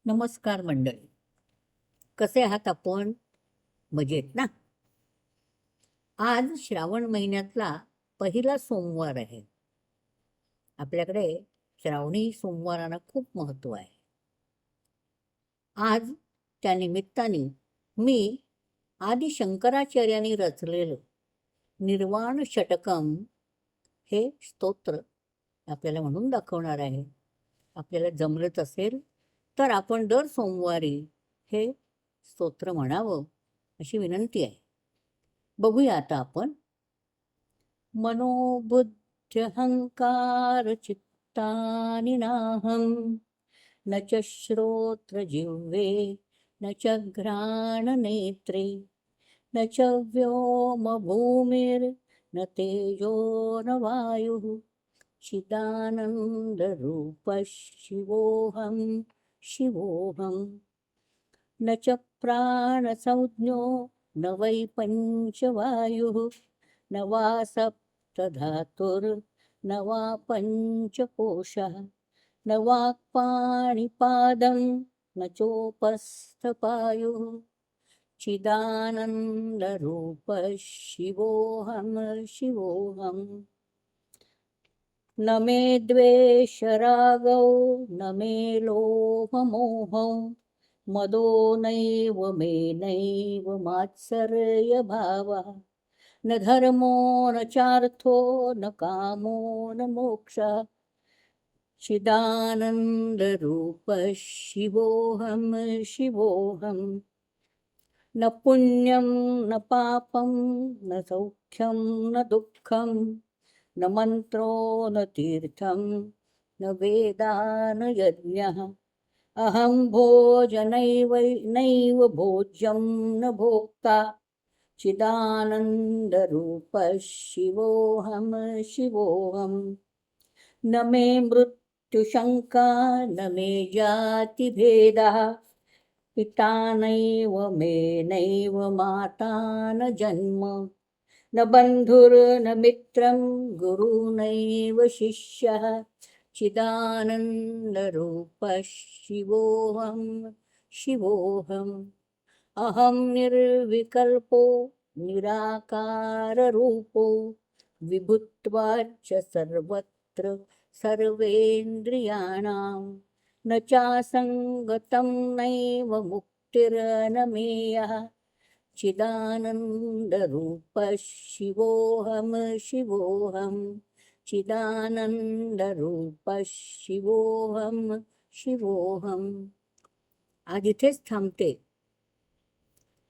नमस्कार मंडळी. कसे आहात आपण? मजेत ना? आज श्रावण महिन्यातला पहिला सोमवार आहे. आपल्याकडे श्रावणी सोमवारांना खूप महत्त्व आहे. आज त्या निमित्ताने मी आदि शंकराचार्यांनी रचलेलं निर्वाण षटकम हे स्तोत्र आपल्याला म्हणून दाखवणार आहे. आपल्याला जमलंच असेल तर आपण दर सोमवारी हे स्तोत्र म्हणावं अशी विनंती आहे. बघूया आता आपण. मनोबुद्ध्यहंकार चित्तानि नाहं न च श्रोत्रजिह्वे न च घ्राणनेत्रे न च व्योमभूमिर्न तेजो न वायुः चिदानन्दरूपः शिवोऽहं शिवोऽहं न च प्राणसंज्ञो न वै पञ्चवायुः न वा सप्तधातुर्न वा पञ्चकोशः न वाक्पाणिपादं न चोपस्थपायुः चिदानन्दरूपः शिवोऽहं शिवोऽहं न मे द्वेषरागौ न मे लोभमोहौ मदो नैव मे नैव मात्सर्यभावः न धर्मो न चार्थो न कामो न मोक्षः चिदानन्दरूपः शिवोऽहं शिवोऽहं न पुण्यं न पापं न सौख्यं न दुःखं न मन्त्रो न तीर्थं न वेदा न यज्ञः अहं नैव भोज्यं न भोक्ता चिदानन्दरूपः शिवोऽहं शिवोऽहं न मे मृत्युशङ्का न मे जातिभेदः पिता नैव मे नैव माता न जन्म न बन्धुर्न मित्रं गुरुनैव शिष्यः चिदानन्दरूपः शिवोऽहं शिवोऽहम् अहं निर्विकल्पो निराकाररूपो विभुत्वाच्च सर्वत्र सर्वेन्द्रियाणां न चासङ्गतं नैव मुक्तिरनमेयः चिदानन्दरूपः शिवोऽहं शिवोऽहं चिदानन्दरूपः शिवोऽहं शिवोऽहं. आज इथेच थांबते.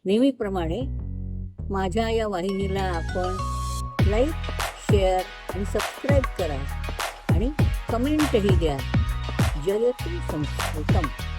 नेहमीप्रमाणे माझ्या या वाहिनीला आपण लाईक, शेअर आणि सबस्क्राईब करा आणि कमेंटही द्या. जयतु संस्कृतम.